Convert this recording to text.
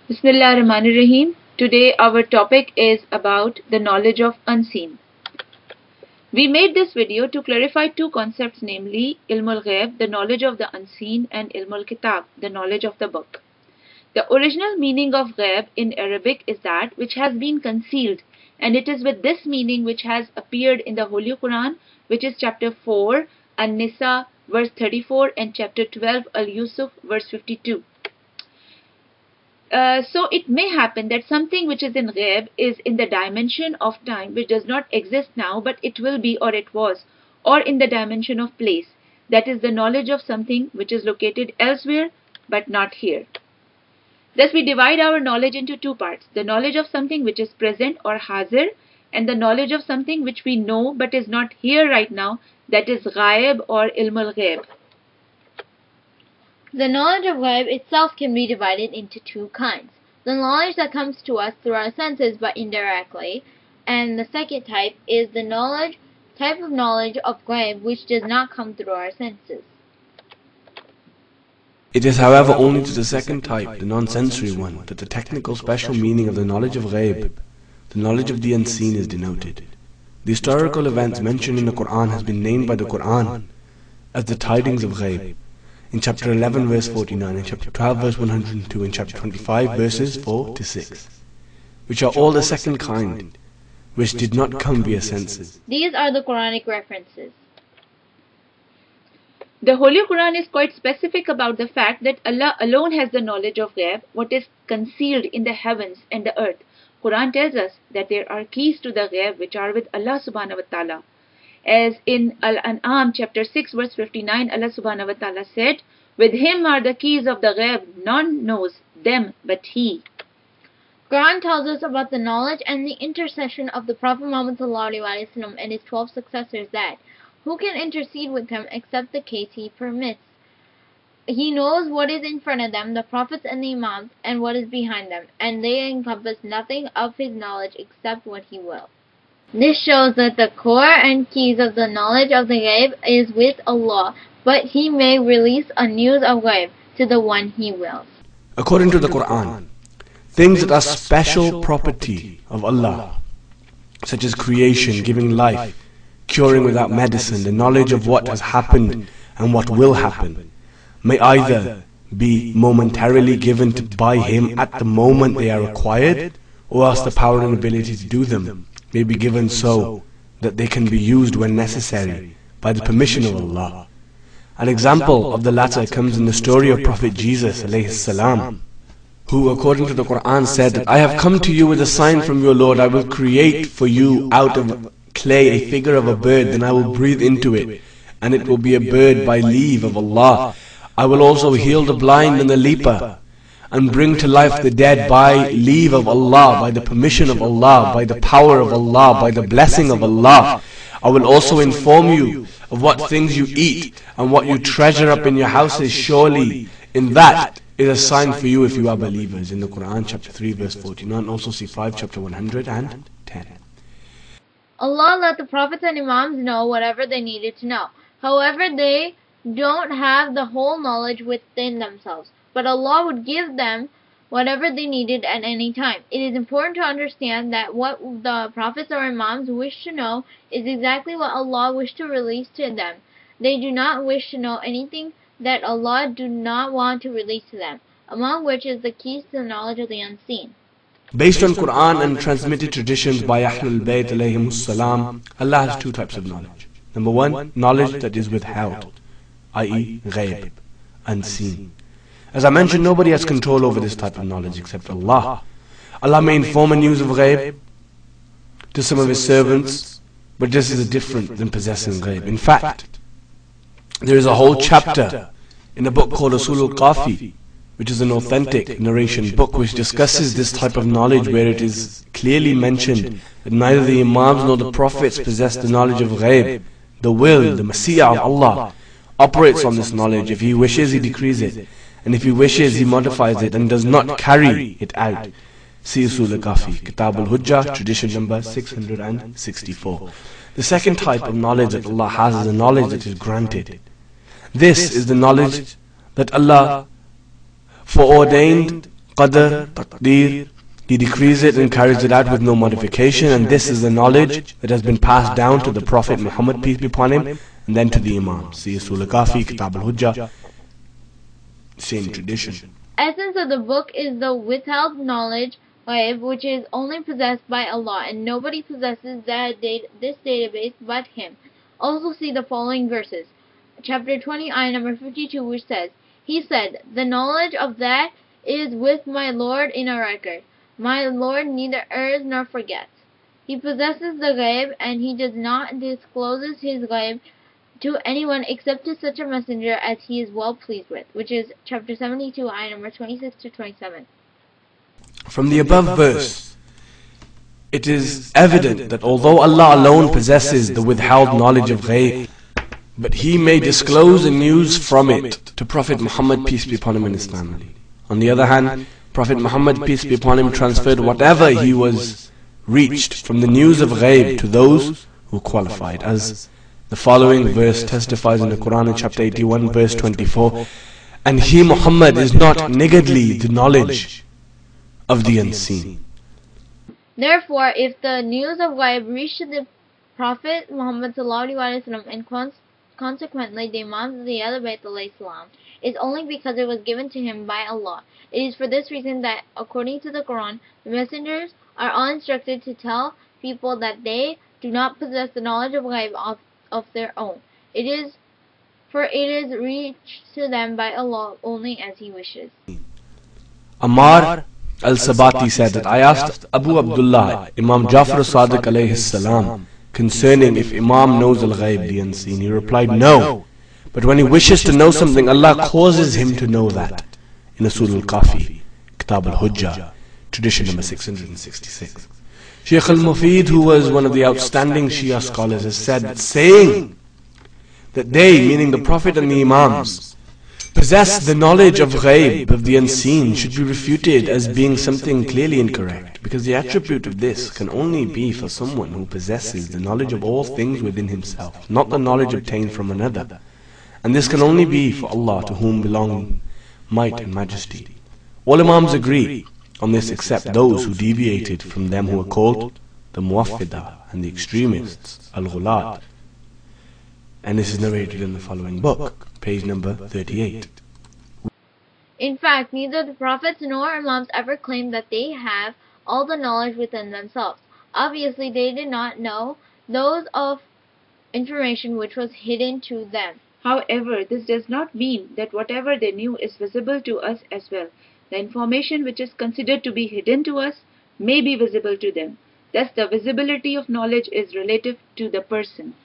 Bismillah ar-Rahman ar-Rahim. Today our topic is about the knowledge of unseen. We made this video to clarify two concepts, namely Ilm al-Ghaib, the knowledge of the unseen, and Ilm al-Kitab, the knowledge of the book. The original meaning of Ghaib in Arabic is that which has been concealed, and it is with this meaning which has appeared in the Holy Quran, which is chapter 4, An-Nisa, verse 34, and chapter 12, Al-Yusuf, verse 52. So it may happen that something which is in Ghaib is in the dimension of time which does not exist now, but it will be, or it was, or in the dimension of place, that is the knowledge of something which is located elsewhere but not here. Thus we divide our knowledge into two parts: the knowledge of something which is present or hazir, and the knowledge of something which we know but is not here right now, that is Ghaib or Ilm al-Ghaib. The knowledge of Ghaib itself can be divided into two kinds: the knowledge that comes to us through our senses but indirectly, and the second type is the type of knowledge of Ghaib which does not come through our senses. It is, however, only to the second type, the non-sensory one, that the technical special meaning of the knowledge of Ghaib, the knowledge of the unseen, is denoted. The historical events mentioned in the Quran has been named by the Quran as the tidings of Ghaib. In chapter 11 verse 49, in chapter 12 verse 102, in chapter 25 verses 4 to 6, which are all the second kind, which did not come via senses. These are the Quranic references. The Holy Quran is quite specific about the fact that Allah alone has the knowledge of Ghaib, what is concealed in the heavens and the earth. Quran tells us that there are keys to the Ghaib which are with Allah subhanahu wa ta'ala. As in Al-An'am chapter 6 verse 59, Allah subhanahu wa ta'ala said, "With him are the keys of the Ghaib, none knows them but he." Quran tells us about the knowledge and the intercession of the Prophet Muhammad ﷺ and his 12 successors, that who can intercede with him except the case he permits. He knows what is in front of them, the prophets and the imams, and what is behind them, and they encompass nothing of his knowledge except what he wills. This shows that the core and keys of the knowledge of the Ghaib is with Allah, but He may release a news of Ghaib to the one He wills. According to the Quran, things that are special property of Allah, such as creation, giving life, curing without medicine, the knowledge of what has happened and what will happen, may either be momentarily given by Him at the moment they are required, or else the power and ability to do them may be given so that they can be used when necessary by the permission of Allah. An example of the latter comes in the story of Prophet Jesus alayhi salam, who according to the Quran said that I have come to you with a sign from your Lord. I will create for you out of clay a figure of a bird, then I will breathe into it, and it will be a bird by leave of Allah. I will also heal the blind and the leper, and bring to life the dead by leave of Allah, by the permission of Allah, by the power of Allah, by the blessing of Allah. I will also inform you of what things you eat and what you treasure up in your houses. Surely in that is a sign for you if you are believers. In the Quran chapter 3 verse 49, also see 5 chapter 110. Allah let the prophets and imams know whatever they needed to know. However, they don't have the whole knowledge within themselves, but Allah would give them whatever they needed at any time. It is important to understand that what the prophets or imams wish to know is exactly what Allah wished to release to them. They do not wish to know anything that Allah do not want to release to them, among which is the keys to the knowledge of the unseen. Based on Quran and transmitted traditions by Ahlul Bayt alayhimus salam, Allah has two types of knowledge. Number one, knowledge that is withheld, i.e. Ghaib, unseen. As I mentioned, nobody has control over this type of knowledge except Allah. Allah may inform a news of Ghaib to some of His servants, but this is different than possessing Ghaib. In fact, there is a whole chapter in a book called Usul al-Kafi, which is an authentic narration book which discusses this type of knowledge, where it is clearly mentioned that neither the Imams nor the Prophets possess the knowledge of Ghaib. The will, the Mashiach of Allah operates on this knowledge. If He wishes, He decrees it, and if He wishes, He modifies it and does not carry it out. See Usul al-Kafi, Kitab al-Hujjah, tradition number 664. The second type of knowledge that Allah has is the knowledge that is granted. This is the knowledge that Allah foreordained qadr, taqdeer. He decrees it and carries it out with no modification, and this is the knowledge that has been passed down to the Prophet Muhammad, peace be upon him, and then to the Imam. See Usul al-Kafi, Kitab al-Hujjah, same tradition. Essence of the book is the withheld knowledge, ghaib, which is only possessed by Allah, and nobody possesses this database but Him. Also see the following verses. Chapter 20, ayah number 52, which says, He said, the knowledge of that is with my Lord in a record. My Lord neither errs nor forgets. He possesses the ghaib, and He does not disclose His ghaib to anyone except to such a messenger as He is well pleased with, which is chapter 72, ayah number 26 to 27. From the above verse, it is evident that although Allah alone possesses the withheld knowledge of ghaib, but He may disclose the news from it to Prophet Muhammad, peace be upon him, and his family. On the other hand, Prophet Muhammad, peace be upon him, transferred whatever he was reached from the news of ghaib to those who qualified, as the following verse testifies in the Quran in chapter 81, verse 24. And he, Muhammad, is not niggardly the knowledge of the unseen. Therefore, if the news of ghaib reached the Prophet Muhammad ﷺ, and consequently the Imams of the Ahlul Bayt ﷺ, it's only because it was given to him by Allah. It is for this reason that, according to the Quran, the messengers are all instructed to tell people that they do not possess the knowledge of ghaib of their own. It is reached to them by Allah only as He wishes. Ammar al-Sabati said that I asked Abu Abdullah, Imam Jafar Sadiq alayhi salam, concerning if Imam knows al-ghaib, the unseen. He replied, no. But when he wishes to know something, Allah causes him to know that. In Usul al-Kafi, Kitab al-Hujjah, tradition number 666. Shaykh al-Mufid, who was one of the outstanding Shia scholars, has said that saying that they, meaning the Prophet and the Imams, possess the knowledge of ghaib, of the unseen, should be refuted as being something clearly incorrect, because the attribute of this can only be for someone who possesses the knowledge of all things within himself, not the knowledge obtained from another. And this can only be for Allah, to whom belong might and majesty. All Imams agree on this except those who deviated from them, who are called the Muwaffidah and the extremists, Al-Ghulat. And this is narrated in the following book, page number 38. In fact, neither the Prophets nor Imams ever claimed that they have all the knowledge within themselves. Obviously, they did not know those of information which was hidden to them. However, this does not mean that whatever they knew is visible to us as well. The information which is considered to be hidden to us may be visible to them. Thus, the visibility of knowledge is relative to the person.